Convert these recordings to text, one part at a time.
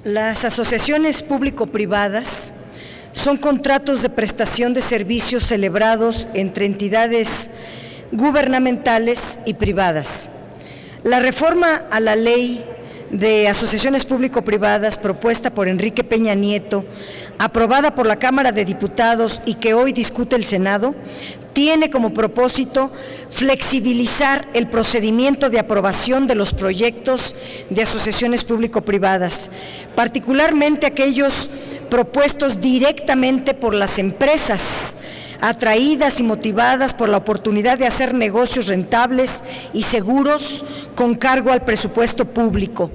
Las asociaciones público-privadas son contratos de prestación de servicios celebrados entre entidades gubernamentales y privadas. La reforma a la ley de asociaciones público-privadas propuesta por Enrique Peña Nieto, aprobada por la Cámara de Diputados y que hoy discute el Senado, tiene como propósito flexibilizar el procedimiento de aprobación de los proyectos de asociaciones público-privadas, particularmente aquellos propuestos directamente por las empresas, atraídas y motivadas por la oportunidad de hacer negocios rentables y seguros con cargo al presupuesto público.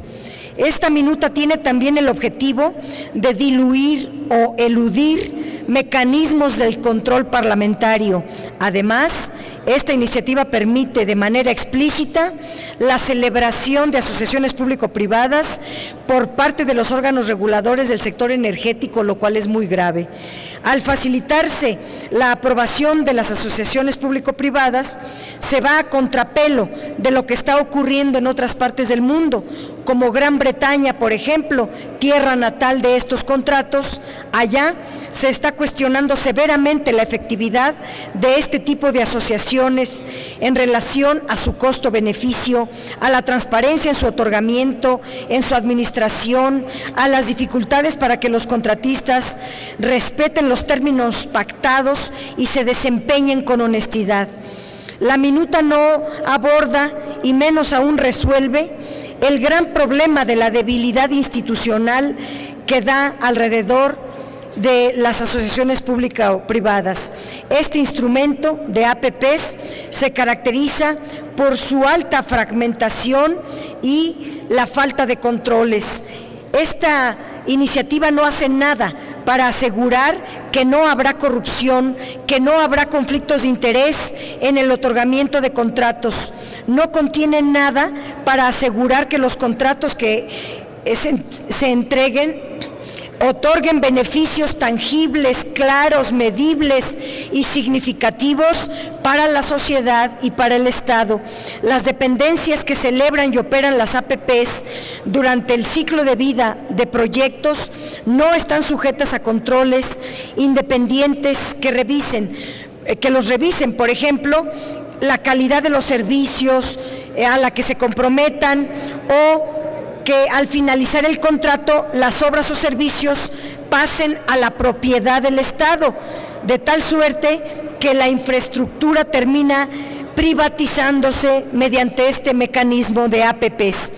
Esta minuta tiene también el objetivo de diluir o eludir mecanismos del control parlamentario. Además, esta iniciativa permite de manera explícita la celebración de asociaciones público-privadas por parte de los órganos reguladores del sector energético, lo cual es muy grave. Al facilitarse la aprobación de las asociaciones público-privadas, se va a contrapelo de lo que está ocurriendo en otras partes del mundo, como Gran Bretaña, por ejemplo, tierra natal de estos contratos. Allá se está cuestionando severamente la efectividad de este tipo de asociaciones en relación a su costo-beneficio, a la transparencia en su otorgamiento, en su administración, a las dificultades para que los contratistas respeten los términos pactados y se desempeñen con honestidad. La minuta no aborda, y menos aún resuelve, el gran problema de la debilidad institucional que da alrededor de las asociaciones públicas o privadas. Este instrumento de APPs se caracteriza por su alta fragmentación y la falta de controles. Esta iniciativa no hace nada para asegurar que no habrá corrupción, que no habrá conflictos de interés en el otorgamiento de contratos. No contiene nada para asegurar que los contratos que se entreguen otorguen beneficios tangibles, claros, medibles y significativos para la sociedad y para el Estado. Las dependencias que celebran y operan las APPs durante el ciclo de vida de proyectos no están sujetas a controles independientes que los revisen, por ejemplo, la calidad de los servicios a la que se comprometan, o que al finalizar el contrato las obras o servicios pasen a la propiedad del Estado, de tal suerte que la infraestructura termina privatizándose mediante este mecanismo de APPs.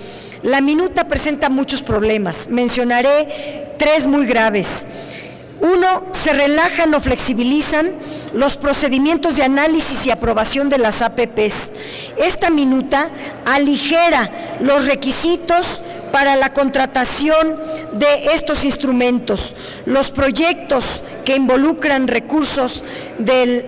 La minuta presenta muchos problemas, mencionaré 3 muy graves. 1, se relajan o flexibilizan los procedimientos de análisis y aprobación de las APPs. Esta minuta aligera los requisitos para la contratación de estos instrumentos. Los proyectos que involucran recursos del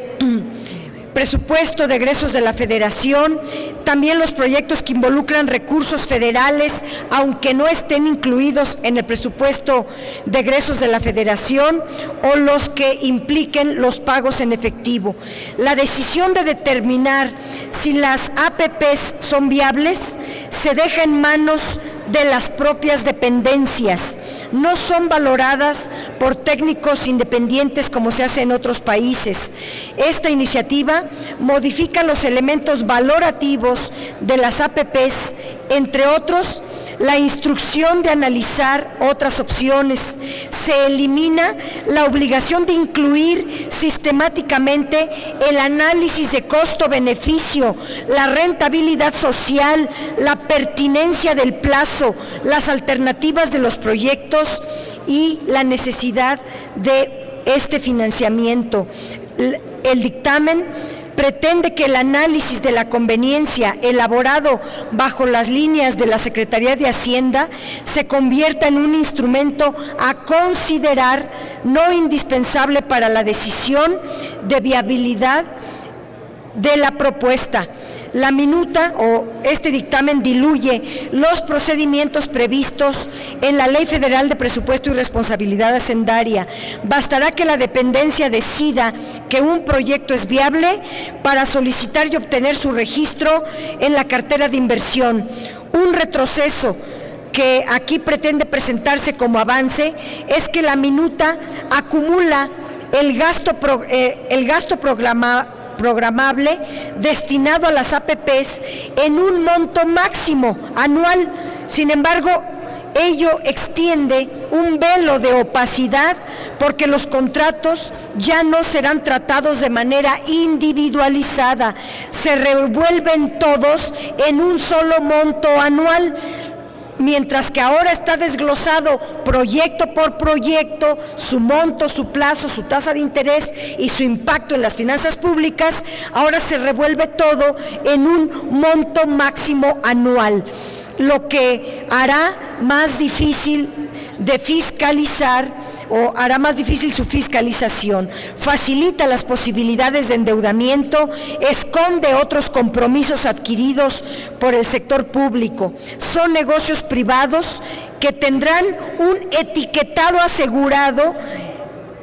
presupuesto de egresos de la Federación, también los proyectos que involucran recursos federales, aunque no estén incluidos en el presupuesto de egresos de la Federación, o los que impliquen los pagos en efectivo. La decisión de determinar si las APPs son viables se deja en manos de las propias dependencias. No son valoradas por técnicos independientes como se hace en otros países. Esta iniciativa modifica los elementos valorativos de las APPs, entre otros, la instrucción de analizar otras opciones. Se elimina la obligación de incluir sistemáticamente el análisis de costo-beneficio, la rentabilidad social, la pertinencia del plazo, las alternativas de los proyectos y la necesidad de este financiamiento. El dictamen pretende que el análisis de la conveniencia elaborado bajo las líneas de la Secretaría de Hacienda se convierta en un instrumento a considerar no indispensable para la decisión de viabilidad de la propuesta. La minuta o este dictamen diluye los procedimientos previstos en la Ley Federal de Presupuesto y Responsabilidad Hacendaria. Bastará que la dependencia decida que un proyecto es viable para solicitar y obtener su registro en la cartera de inversión. Un retroceso que aquí pretende presentarse como avance es que la minuta acumula el gasto programable destinado a las APPs en un monto máximo anual. Sin embargo, ello extiende un velo de opacidad porque los contratos ya no serán tratados de manera individualizada, se revuelven todos en un solo monto anual, mientras que ahora está desglosado proyecto por proyecto, su monto, su plazo, su tasa de interés y su impacto en las finanzas públicas. Ahora se revuelve todo en un monto máximo anual, lo que hará más difícil de fiscalizar o hará más difícil su fiscalización, facilita las posibilidades de endeudamiento, esconde otros compromisos adquiridos por el sector público. Son negocios privados que tendrán un etiquetado asegurado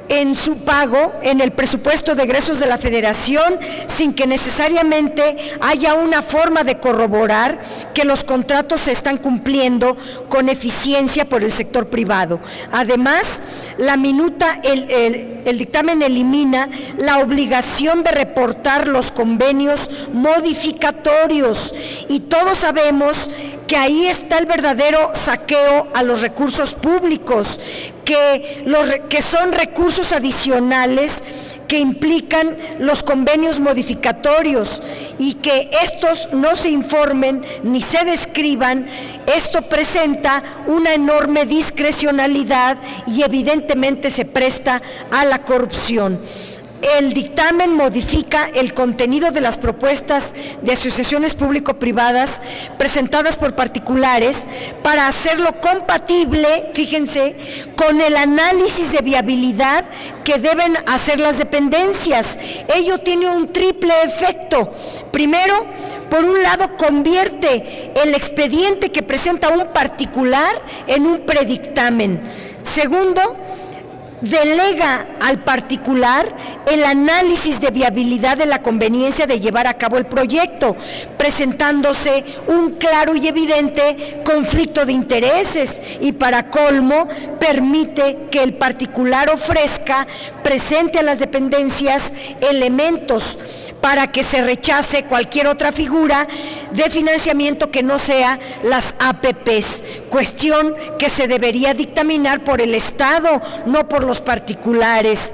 en su pago en el presupuesto de egresos de la Federación, sin que necesariamente haya una forma de corroborar que los contratos se están cumpliendo con eficiencia por el sector privado. Además, la minuta, el dictamen elimina la obligación de reportar los convenios modificatorios, y todos sabemos que ahí está el verdadero saqueo a los recursos públicos, que son recursos adicionales que implican los convenios modificatorios, y que estos no se informen ni se describan. Esto presenta una enorme discrecionalidad y evidentemente se presta a la corrupción. El dictamen modifica el contenido de las propuestas de asociaciones público-privadas presentadas por particulares para hacerlo compatible, fíjense, con el análisis de viabilidad que deben hacer las dependencias. Ello tiene un triple efecto. Primero, por un lado, convierte el expediente que presenta un particular en un predictamen. Segundo, delega al particular el análisis de viabilidad de la conveniencia de llevar a cabo el proyecto, presentándose un claro y evidente conflicto de intereses, y para colmo permite que el particular presente a las dependencias elementos para que se rechace cualquier otra figura de financiamiento que no sea las APPs, cuestión que se debería dictaminar por el Estado, no por los particulares.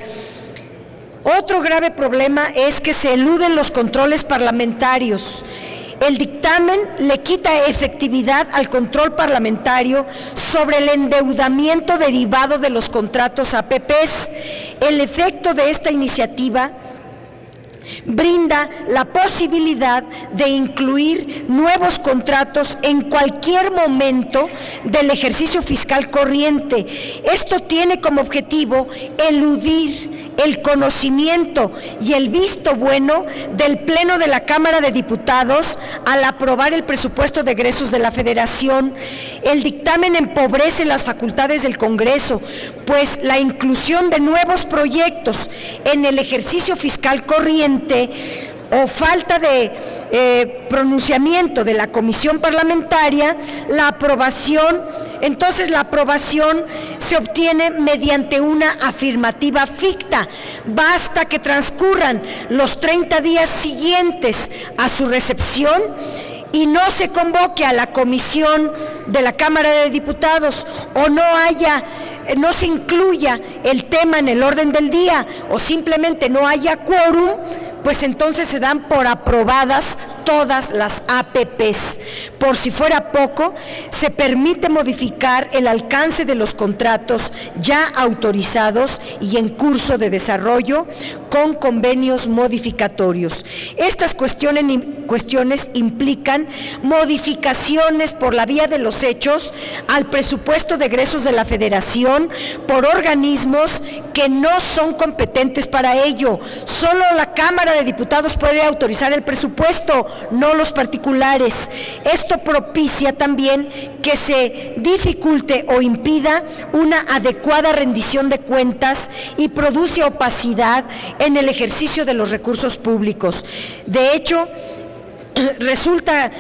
Otro grave problema es que se eluden los controles parlamentarios. El dictamen le quita efectividad al control parlamentario sobre el endeudamiento derivado de los contratos APPs. El efecto de esta iniciativa brinda la posibilidad de incluir nuevos contratos en cualquier momento del ejercicio fiscal corriente. Esto tiene como objetivo eludir el conocimiento y el visto bueno del Pleno de la Cámara de Diputados al aprobar el presupuesto de egresos de la Federación. El dictamen empobrece las facultades del Congreso, pues la inclusión de nuevos proyectos en el ejercicio fiscal corriente o falta de pronunciamiento de la comisión parlamentaria, la aprobación se obtiene mediante una afirmativa ficta. Basta que transcurran los 30 días siguientes a su recepción y no se convoque a la comisión de la Cámara de Diputados, o no se incluya el tema en el orden del día, o simplemente no haya quórum, pues entonces se dan por aprobadas todas las APPs. Por si fuera poco, se permite modificar el alcance de los contratos ya autorizados y en curso de desarrollo con convenios modificatorios. Estas cuestiones implican modificaciones por la vía de los hechos al presupuesto de egresos de la Federación por organismos que no son competentes para ello. Solo la Cámara de Diputados puede autorizar el presupuesto, no los particulares. Esto propicia también que se dificulte o impida una adecuada rendición de cuentas y produce opacidad en el ejercicio de los recursos públicos. De hecho, resulta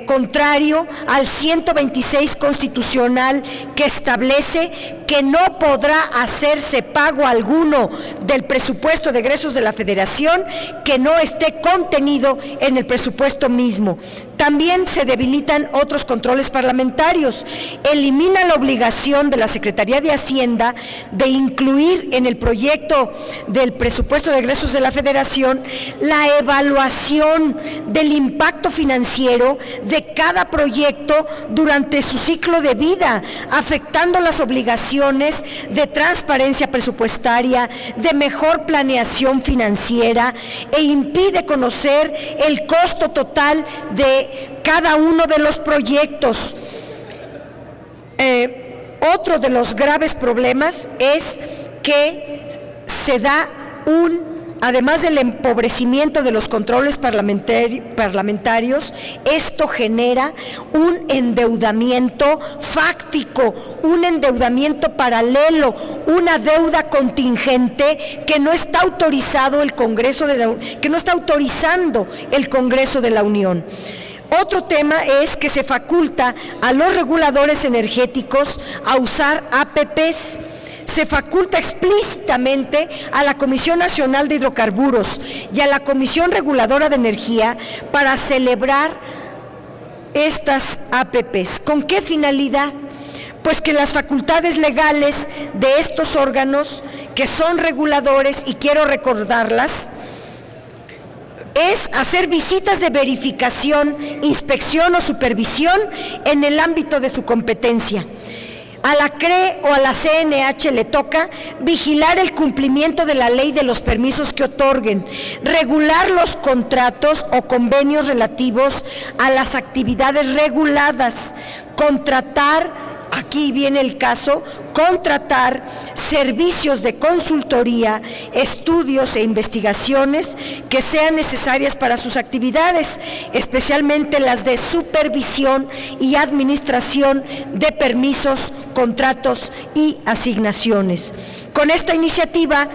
contrario al 126 constitucional, que establece que no podrá hacerse pago alguno del presupuesto de egresos de la Federación que no esté contenido en el presupuesto mismo. También se debilitan otros controles parlamentarios. Elimina la obligación de la Secretaría de Hacienda de incluir en el proyecto del presupuesto de egresos de la Federación la evaluación del impacto financiero de cada proyecto durante su ciclo de vida, afectando las obligaciones de transparencia presupuestaria, de mejor planeación financiera, e impide conocer el costo total de cada uno de los proyectos. Otro de los graves problemas es que se da además del empobrecimiento de los controles parlamentarios, esto genera un endeudamiento fáctico, un endeudamiento paralelo, una deuda contingente que no está autorizando el Congreso de la Unión. Otro tema es que se faculta a los reguladores energéticos a usar APPs. Se faculta explícitamente a la Comisión Nacional de Hidrocarburos y a la Comisión Reguladora de Energía para celebrar estas APPs. ¿Con qué finalidad? Pues que las facultades legales de estos órganos, que son reguladores, y quiero recordarlas, es hacer visitas de verificación, inspección o supervisión en el ámbito de su competencia. A la CRE o a la CNH le toca vigilar el cumplimiento de la ley de los permisos que otorguen, regular los contratos o convenios relativos a las actividades reguladas, contratar, aquí viene el caso, contratar servicios de consultoría, estudios e investigaciones que sean necesarias para sus actividades, especialmente las de supervisión y administración de permisos, contratos y asignaciones. Con esta iniciativa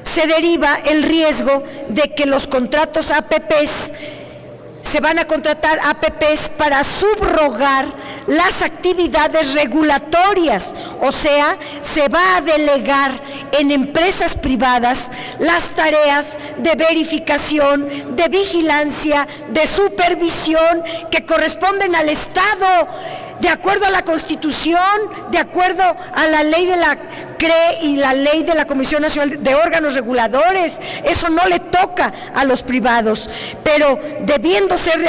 se deriva el riesgo de que los contratos APPs se van a contratar APPs para subrogar las actividades regulatorias, o sea, se va a delegar en empresas privadas las tareas de verificación, de vigilancia, de supervisión que corresponden al Estado, de acuerdo a la Constitución, de acuerdo a la ley de la CRE y la ley de la Comisión Nacional de Órganos Reguladores. Eso no le toca a los privados, pero debiendo ser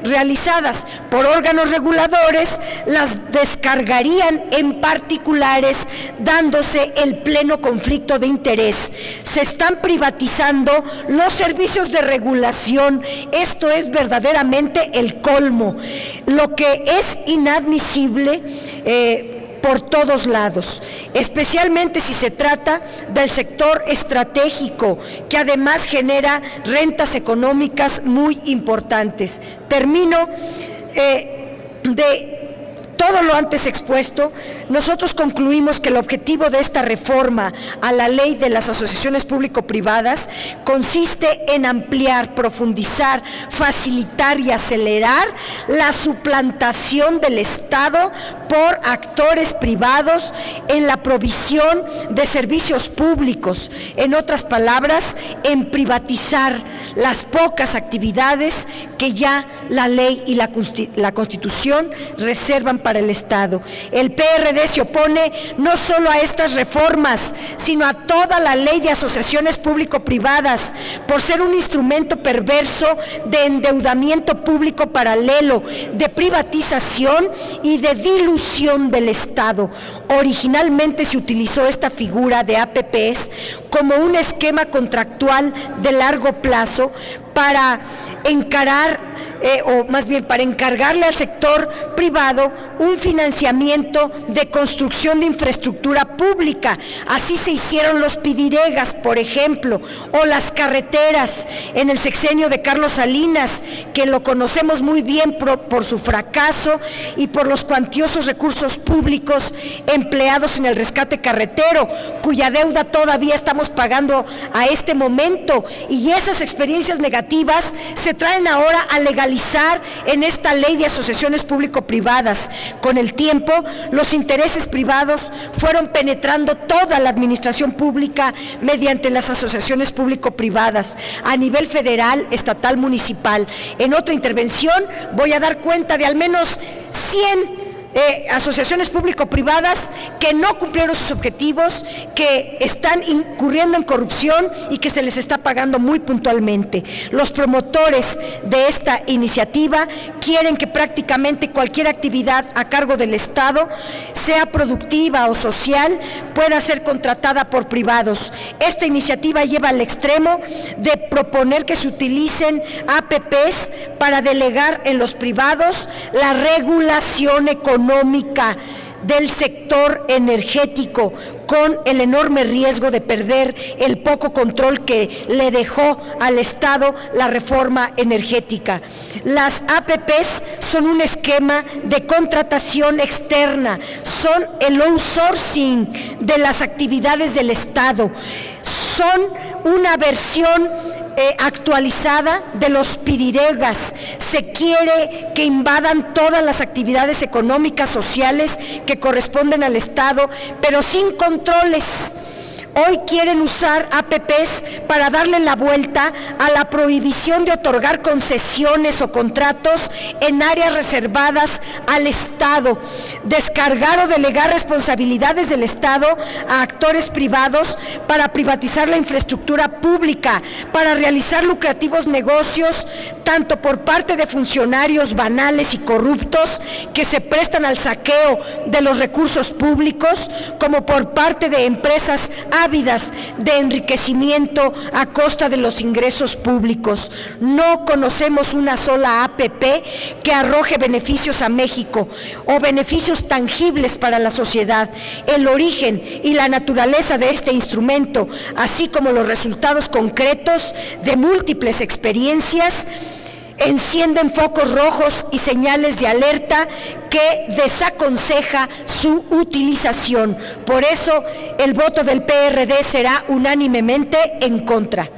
realizadas por órganos reguladores, las descargarían en particulares, dándose el pleno conflicto de interés. Se están privatizando los servicios de regulación. Esto es verdaderamente el colmo, lo que es inadmisible por todos lados, especialmente si se trata del sector estratégico, que además genera rentas económicas muy importantes. Termino de todo lo antes expuesto. Nosotros concluimos que el objetivo de esta reforma a la ley de las asociaciones público-privadas consiste en ampliar, profundizar, facilitar y acelerar la suplantación del Estado por actores privados en la provisión de servicios públicos. En otras palabras, en privatizar las pocas actividades que ya la ley y la Constitución reservan para el Estado. El PRD se opone no solo a estas reformas, sino a toda la ley de asociaciones público-privadas, por ser un instrumento perverso de endeudamiento público paralelo, de privatización y de dilución del Estado. Originalmente se utilizó esta figura de APPs como un esquema contractual de largo plazo para encargarle al sector privado un financiamiento de construcción de infraestructura pública. Así se hicieron los pidiregas, por ejemplo, o las carreteras en el sexenio de Carlos Salinas, que lo conocemos muy bien por su fracaso y por los cuantiosos recursos públicos empleados en el rescate carretero, cuya deuda todavía estamos pagando a este momento, y esas experiencias negativas se traen ahora a legalizar en esta ley de asociaciones público-privadas. Con el tiempo, los intereses privados fueron penetrando toda la administración pública mediante las asociaciones público-privadas, a nivel federal, estatal, municipal. En otra intervención voy a dar cuenta de al menos 100 asociaciones público-privadas que no cumplieron sus objetivos, que están incurriendo en corrupción y que se les está pagando muy puntualmente. Los promotores de esta iniciativa quieren que prácticamente cualquier actividad a cargo del Estado, sea productiva o social, pueda ser contratada por privados. Esta iniciativa lleva al extremo de proponer que se utilicen APPs para delegar en los privados la regulación económica del sector energético, con el enorme riesgo de perder el poco control que le dejó al Estado la reforma energética. Las APPs son un esquema de contratación externa, son el outsourcing de las actividades del Estado, son una versión actualizada de los pidiregas. Se quiere que invadan todas las actividades económicas, sociales que corresponden al Estado, pero sin controles. Hoy quieren usar APPs para darle la vuelta a la prohibición de otorgar concesiones o contratos en áreas reservadas al Estado, descargar o delegar responsabilidades del Estado a actores privados para privatizar la infraestructura pública, para realizar lucrativos negocios, tanto por parte de funcionarios banales y corruptos que se prestan al saqueo de los recursos públicos, como por parte de empresas ávidas de enriquecimiento a costa de los ingresos públicos. No conocemos una sola APP que arroje beneficios a México o beneficios tangibles para la sociedad. El origen y la naturaleza de este instrumento, así como los resultados concretos de múltiples experiencias, encienden focos rojos y señales de alerta que desaconseja su utilización. Por eso, el voto del PRD será unánimemente en contra.